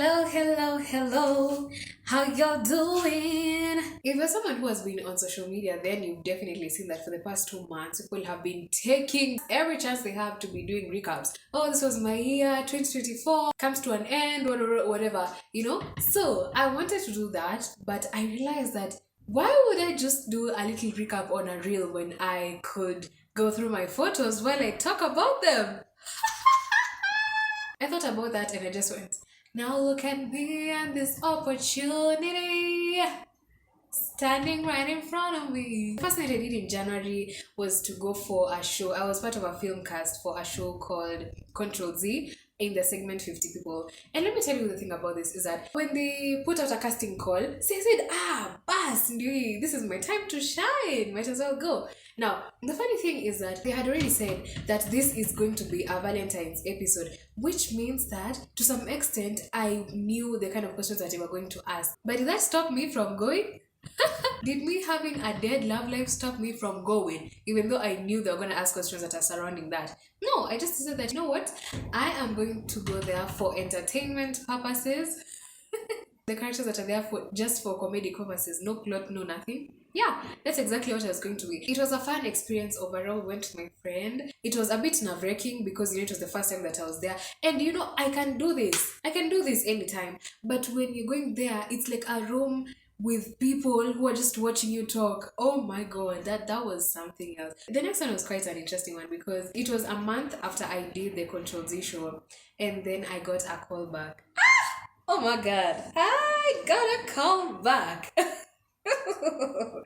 Hello, hello, hello. How y'all doing? If you're someone who has been on social media, then you've definitely seen that for the past 2 months, people have been taking every chance they have to be doing recaps. Oh, this was my year, 2024, comes to an end, whatever, So I wanted to do that, but I realized that why would I just do a little recap on a reel when I could go through my photos while I talk about them? I thought about that and I just went, now look at me and this opportunity standing right in front of me. The first thing I did in January was to go for a show. I was part of a film cast for a show called Control Z in the segment 50 People. And let me tell you the thing about this is that when they put out a casting call, they said, Bas, this is my time to shine. Might as well go. Now, the funny thing is that they had already said that this is going to be a Valentine's episode, which means that to some extent, I knew the kind of questions that they were going to ask. But did that stop me from going? Did me having a dead love life stop me from going, even though I knew they were going to ask questions that are surrounding that? No, I just said that, you know what? I am going to go there for entertainment purposes. The characters that are there for just for comedic purposes, no plot, no nothing. Yeah, that's exactly what I was going to be. It was a fun experience overall. Went with my friend. It was a bit nerve-wracking because it was the first time that I was there. And I can do this. I can do this anytime. But when you're going there, it's like a room with people who are just watching you talk. Oh my god, that was something else. The next one was quite an interesting one because it was a month after I did the Control Z show, and then I got a call back. Oh my god, I got a call back.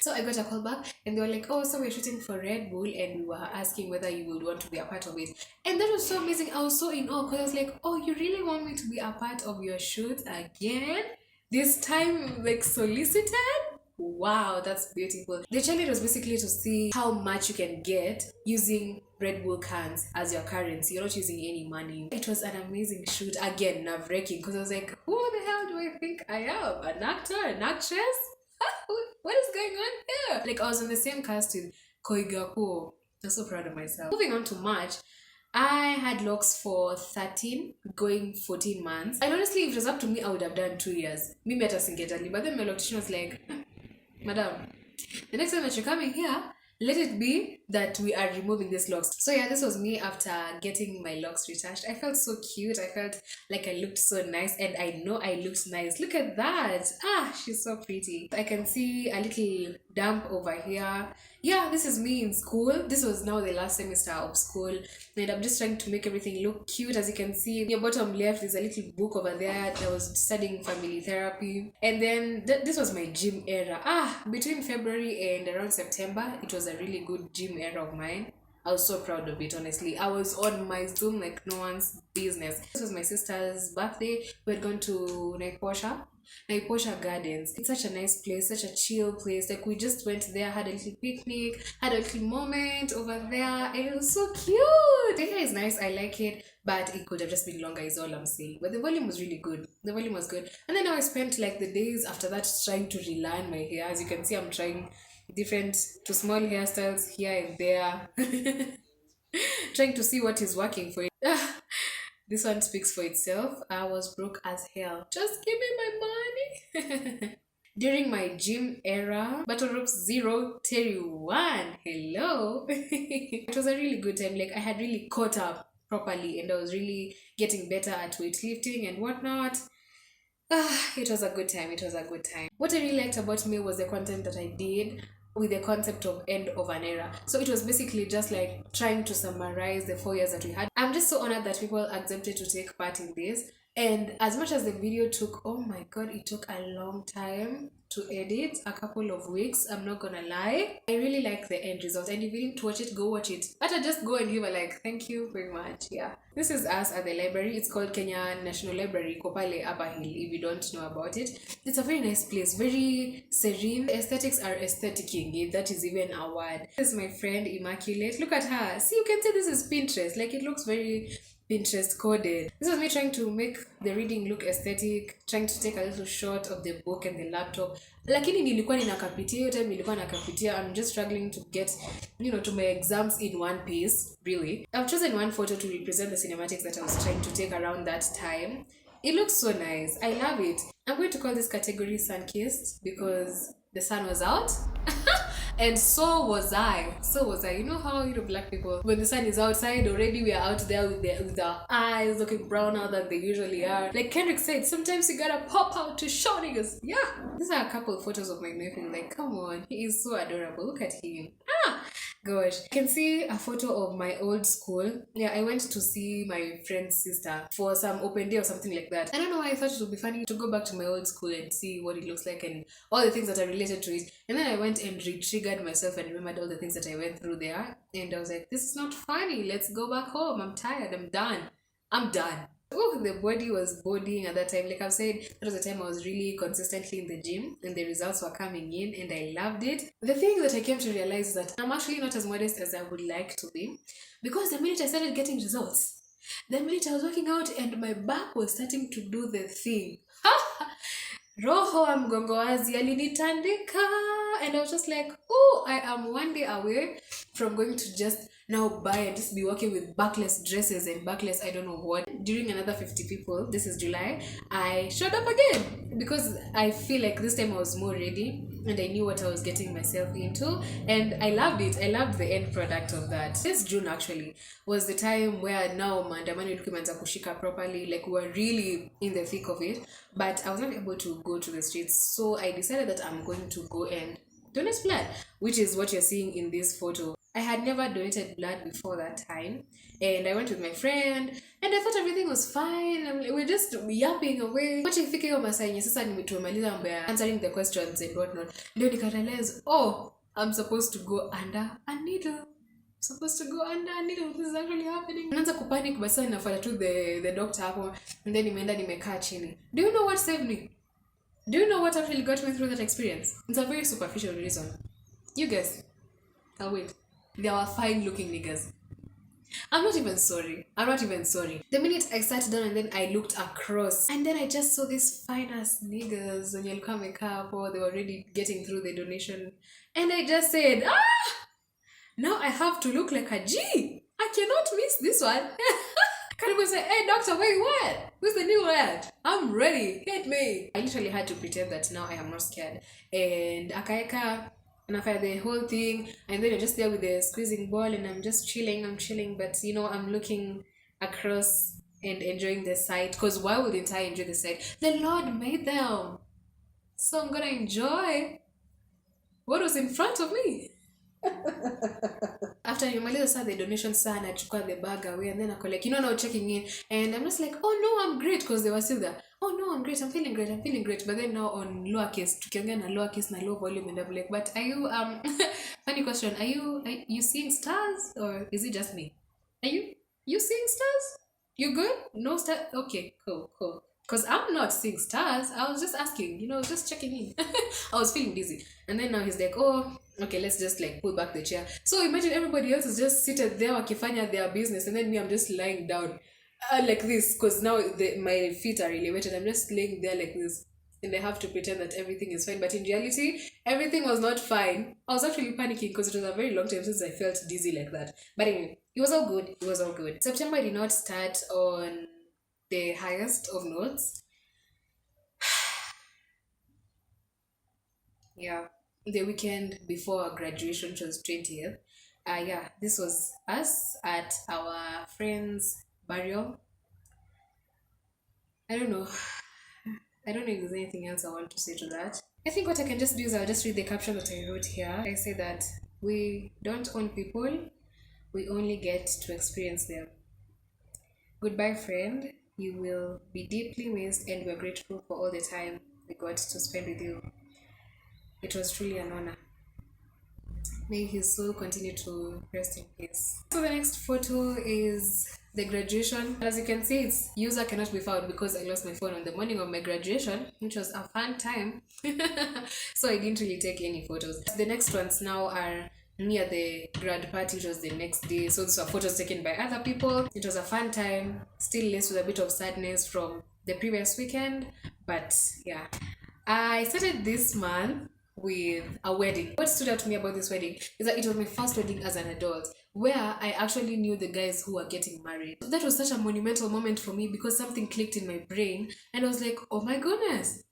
So I got a call back and they were like, oh, so we're shooting for Red Bull and we were asking whether you would want to be a part of it. And that was so amazing. I was so in awe because I was like, oh, you really want me to be a part of your shoot again? This time, like, solicited? Wow, that's beautiful. The challenge was basically to see how much you can get using Red Bull cans as your currency. You're not using any money. It was an amazing shoot. Again, nerve-wracking because I was like, who the hell do I think I am? An actor? An actress? What is going on here? Like, I was on the same cast with Koigakuo. I'm so proud of myself. Moving on to March, I had locks for 13, going 14 months. And honestly, if it was up to me, I would have done 2 years. Me meta singetali. But then my loctician was like, madam, the next time that you're coming here, let it be that we are removing these locks. So yeah, this was me after getting my locks retouched. I felt so cute. I felt like I looked so nice and I know I looked nice. Look at that. She's so pretty. I can see a little damp over here. Yeah, this is me in school. This was now the last semester of school and I'm just trying to make everything look cute. As you can see in your bottom left, there's a little book over there that I was studying family therapy. And then this was my gym era. Between February and around September, it was a really good gym era of mine. I was so proud of it, honestly. I was on my Zoom like no one's business. This was my sister's birthday. We had gone to Naivasha Gardens. It's such a nice place, such a chill place. Like, we just went there, had a little picnic, had a little moment over there, and it was so cute. The hair is nice, I like it, but it could have just been longer is all I'm saying. But the volume was really good. The volume was good. And then I spent like the days after that trying to relearn my hair. As you can see, I'm trying different to small hairstyles here and there. Trying to see what is working for it. This one speaks for itself. I was broke as hell. Just give me my money. During my gym era, Battle Ropes 0, Terry 1. Hello. It was a really good time. Like, I had really caught up properly and I was really getting better at weightlifting and whatnot. It was a good time. It was a good time. What I really liked about me was the content that I did with the concept of end of an era. So it was basically just like trying to summarize the 4 years that we had. I'm just so honored that people accepted to take part in this. And as much as the video took, oh my god, it took a long time to edit, a couple of weeks, I'm not gonna lie. I really like the end result, and if you didn't watch it, go watch it. Better just go and give a like. Thank you very much. Yeah, this is us at the library. It's called Kenya National Library, Kopale Upper Hill, if you don't know about it. It's a very nice place, very serene. Aesthetics are aestheticing, if that is even a word. This is my friend Immaculate. Look at her. See, you can say this is Pinterest. Like, it looks very Pinterest coded. This was me trying to make the reading look aesthetic, trying to take a little shot of the book and the laptop. Lakini nilikuwa ninakapitia, hiyo time nilikuwa nakapitia. I'm just struggling to get, to my exams in one piece, really. I've chosen one photo to represent the cinematics that I was trying to take around that time. It looks so nice. I love it. I'm going to call this category sun-kissed because the sun was out. And so was I. So was I. You know how, black people, when the sun is outside, already we are out there with our eyes looking browner than they usually are. Like Kendrick said, sometimes you gotta pop out to show niggas. Yeah. These are a couple of photos of my nephew. Like, come on. He is so adorable. Look at him. Gosh, I can see a photo of my old school. Yeah, I went to see my friend's sister for some open day or something like that. I don't know why I thought it would be funny to go back to my old school and see what it looks like and all the things that are related to it. And then I went and re-triggered myself and remembered all the things that I went through there. And I was like, this is not funny. Let's go back home. I'm tired. I'm done. I'm done. Oh, the body was bodying at that time. Like I've said, that was the time I was really consistently in the gym and the results were coming in and I loved it. The thing that I came to realize is that I'm actually not as modest as I would like to be, because the minute I started getting results, the minute I was working out and my back was starting to do the thing, roho wa mgongo wazi alinitandika, and I was just like, oh, I am one day away from going to just now buy and just be working with backless dresses and backless I don't know what. During another 50 people, this is July, I showed up again because I feel like this time I was more ready and I knew what I was getting myself into, and I loved it. I loved the end product of that. This June actually was the time where now maandamano ilikuwa kushika properly, like we were really in the thick of it, but I was not able to go to the streets, so I decided that I'm going to go and donate blood, which is what you're seeing in this photo. I had never donated blood before that time, and I went with my friend and I thought everything was fine. We're just yapping away. What if you masaa sasa nimetumaliza mambo ya answering the questions and whatnot, ndio nikarealize, oh, I'm supposed to go under a needle. Supposed to go under a needle. This is actually happening. Naanza kupanic, basi nafuata tu the doctor hapo, and then nimeenda nimekaa chini. Do you know what saved me? Do you know what actually got me through that experience? It's a very superficial reason. You guess. I'll wait. They were fine looking niggas. I'm not even sorry. The minute I sat down and then I looked across and then I just saw these fine ass niggas when you come up or they were already getting through the donation. And I just said, now I have to look like a G. I cannot miss this one. Karibu say, hey doctor, where you at? Who's the new at? I'm ready. Hit me. I literally had to pretend that now I am not scared. And akaeka, and after the whole thing, and then you're just there with the squeezing ball and I'm just chilling, but I'm looking across and enjoying the sight, because why wouldn't I enjoy the sight? The Lord made them, so I'm gonna enjoy what was in front of me. After nimaliza saa the donation sana, nachukua the bag away and then I like, now checking in and I'm just like, oh no, I'm great, because they were still there. Oh no, I'm great, I'm feeling great. But then now on lowercase, tukiongea na lowercase na low volume, and I'm like, but are you funny question, are you seeing stars or is it just me? Are you seeing stars? You good? No star? Okay, cool. Because I'm not seeing stars. I was just asking, just checking in. I was feeling dizzy. And then now he's like, oh, okay, let's just like pull back the chair. So imagine everybody else is just seated there wakifanya their business, and then me, I'm just lying down like this, because now my feet are elevated. I'm just laying there like this, and I have to pretend that everything is fine. But in reality, everything was not fine. I was actually panicking because it was a very long time since I felt dizzy like that. But anyway, it was all good. September did not start on the highest of notes. Yeah, the weekend before graduation, which was 20th. This was us at our friend's burial. I don't know if there's anything else I want to say to that. I think what I can just do is I'll just read the caption that I wrote here. I say that we don't own people, we only get to experience them. Goodbye, friend. You will be deeply missed, and we're grateful for all the time we got to spend with you. It was truly an honor. May his soul continue to rest in peace. So the next photo is the graduation. As you can see, its user cannot be found because I lost my phone on the morning of my graduation, which was a fun time. So I didn't really take any photos. The next ones now are near the grad party, which was the next day. So these were photos taken by other people. It was a fun time, still laced with a bit of sadness from the previous weekend. But yeah, I started this month with a wedding. What stood out to me about this wedding is that it was my first wedding as an adult, where I actually knew the guys who were getting married. That was such a monumental moment for me because something clicked in my brain and I was like, oh my goodness,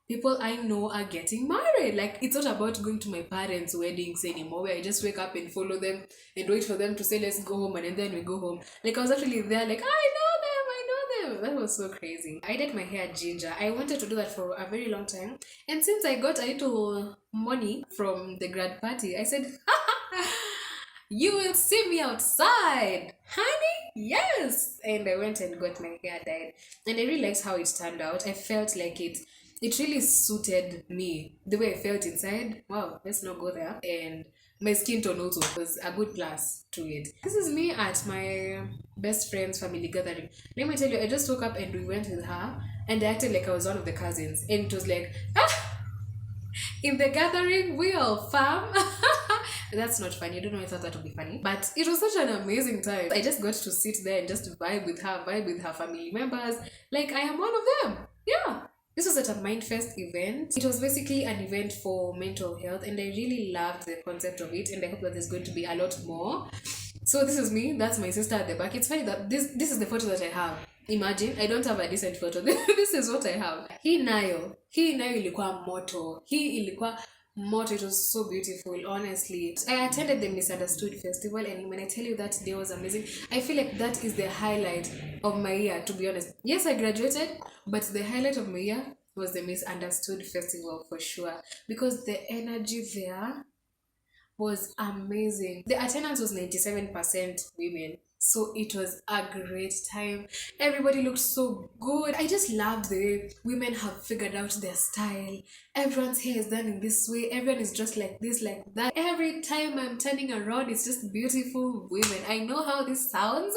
people I know are getting married. Like, it's not about going to my parents' weddings anymore, where I just wake up and follow them and wait for them to say, let's go home, and then we go home. Like, I was actually there, like, I know them, I know them. That was so crazy. I did my hair ginger. I wanted to do that for a very long time. And since I got a little money from the grad party, I said, you will see me outside, honey. Yes. And I went and got my hair dyed. And I really liked how it turned out. I felt like it really suited me, the way I felt inside. Wow, let's not go there. And my skin tone also was a good plus to it. This is me at my best friend's family gathering. Let me tell you, I just woke up and we went with her and I acted like I was one of the cousins. And it was like, in the gathering, we all fam. That's not funny. I don't know if I thought that would be funny. But it was such an amazing time. I just got to sit there and just vibe with her family members. Like, I am one of them. Yeah. This was at a Mindfest event. It was basically an event for mental health, and I really loved the concept of it, and I hope that there's going to be a lot more. So this is me, that's my sister at the back. It's funny that this is the photo that I have. Imagine, I don't have a decent photo. This is what I have. Hii nayo ilikuwa moto. Hii ilikuwa moto. It was so beautiful, honestly. I attended the Misunderstood Festival, and when I tell you that day was amazing, I feel like that is the highlight of my year, to be honest. Yes, I graduated, but the highlight of my year was the Misunderstood Festival for sure, because the energy there was amazing. The attendance was 97% women. So it was a great time. Everybody looked so good. I just loved the way women have figured out their style. Everyone's hair is done in this way. Everyone is dressed like this, like that. Every time I'm turning around, it's just beautiful women. I know how this sounds,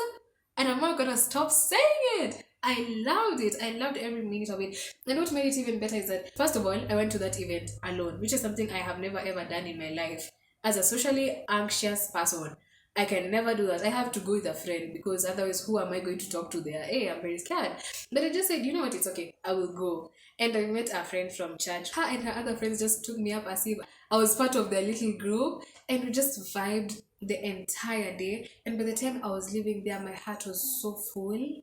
and I'm not gonna stop saying it. I loved it. I loved every minute of it. And what made it even better is that, first of all, I went to that event alone, which is something I have never ever done in my life. As a socially anxious person, I can never do that. I have to go with a friend, because otherwise, who am I going to talk to there? Hey, I'm very scared. But I just said, you know what, it's okay. I will go. And I met a friend from church. Her and her other friends just took me up as if I was part of their little group. And we just vibed the entire day. And by the time I was leaving there, my heart was so full.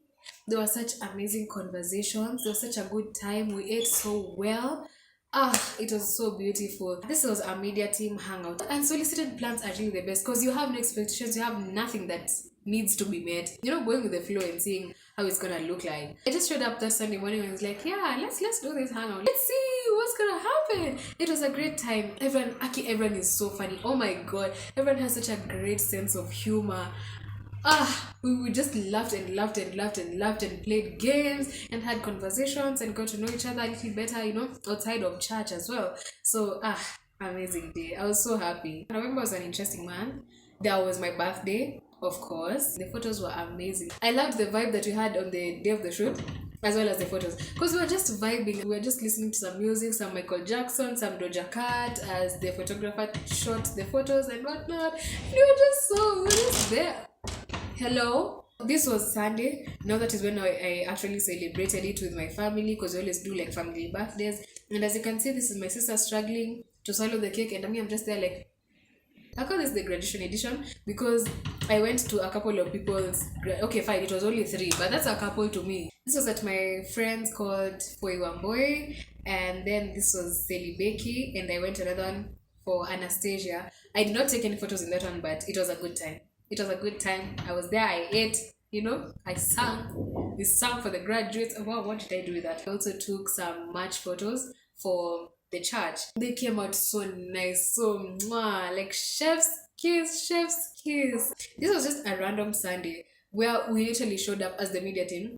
There were such amazing conversations. There was such a good time. We ate so well. It was so beautiful. This was a media team hangout. Unsolicited plans are really the best, because you have no expectations, you have nothing that needs to be met. You're not going with the flow and seeing how it's gonna look like. I just showed up that Sunday morning and was like, yeah, let's do this hangout. Let's see what's gonna happen. It was a great time. Everyone is so funny. Oh my god. Everyone has such a great sense of humor. We just laughed and played games and had conversations and got to know each other a little better, outside of church as well. So, amazing day. I was so happy. November was an interesting month. That was my birthday, of course. The photos were amazing. I loved the vibe that we had on the day of the shoot, as well as the photos, because we were just vibing. We were just listening to some music, some Michael Jackson, some Doja Cat, as the photographer shot the photos and whatnot. We were just there. Hello, this was Sunday. Now that is when I actually celebrated it with my family, because we always do like family birthdays. And as you can see, this is my sister struggling to swallow the cake, and I'm just there like, I call this the graduation edition, because I went to a couple of people's, okay fine, it was only 3, but that's a couple to me. This was at my friend's called Byeeeee, and then this was Becky, and I went to another one for Anastasia. I did not take any photos in that one, but it was a good time. It was a good time. I was there, I ate, I sang. We sang for the graduates. Wow, what did I do with that? I also took some match photos for the church. They came out so nice, so mwah, like chef's kiss. This was just a random Sunday where we literally showed up as the media team.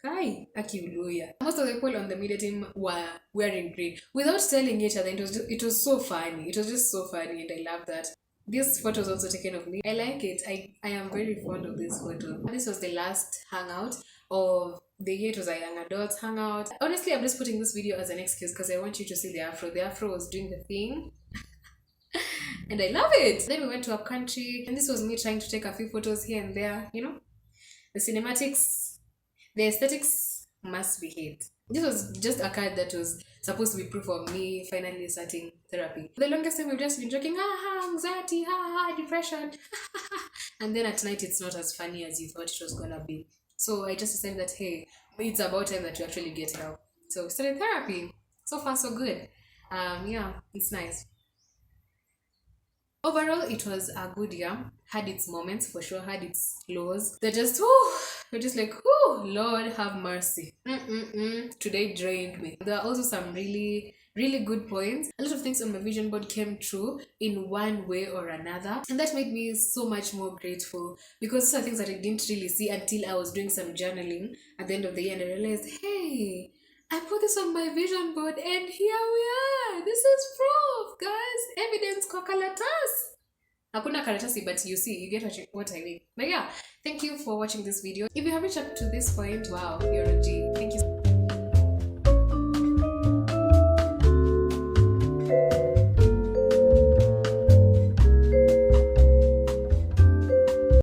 Kai, Akiuluya. Most of the people on the media team were wearing green without telling each other. It was so funny. It was just so funny, and I love that. This photo was also taken of me. I like it. I am very fond of this photo. This was the last hangout of the year. It was a young adults hangout. Honestly, I'm just putting this video as an excuse because I want you to see the afro. The afro was doing the thing. And I love it. Then we went to a country, and this was me trying to take a few photos here and there. The cinematics, the aesthetics must be hit. This was just a card that was supposed to be proof of me finally starting therapy. For the longest time, we've just been joking, ha ha, anxiety, ha ha, depression. And then at night, it's not as funny as you thought it was gonna be. So I just decided that, hey, it's about time that you actually get help. So we started therapy. So far, so good. Yeah, it's nice. Overall, it was a good year. Had its moments for sure, had its lows. They're just, whoo, we're just like, whoo, Lord have mercy. Today drained me. There are also some really, really good points. A lot of things on my vision board came true in one way or another. And that made me so much more grateful because those are things that I didn't really see until I was doing some journaling at the end of the year and I realized, hey, I put this on my vision board and here we are. This is proof, guys. Evidence kwa kalatas. Hakuna karatasi, but you see, you get what I mean. But yeah, thank you for watching this video. If you have reached up to this point, wow, you're a G. Thank you.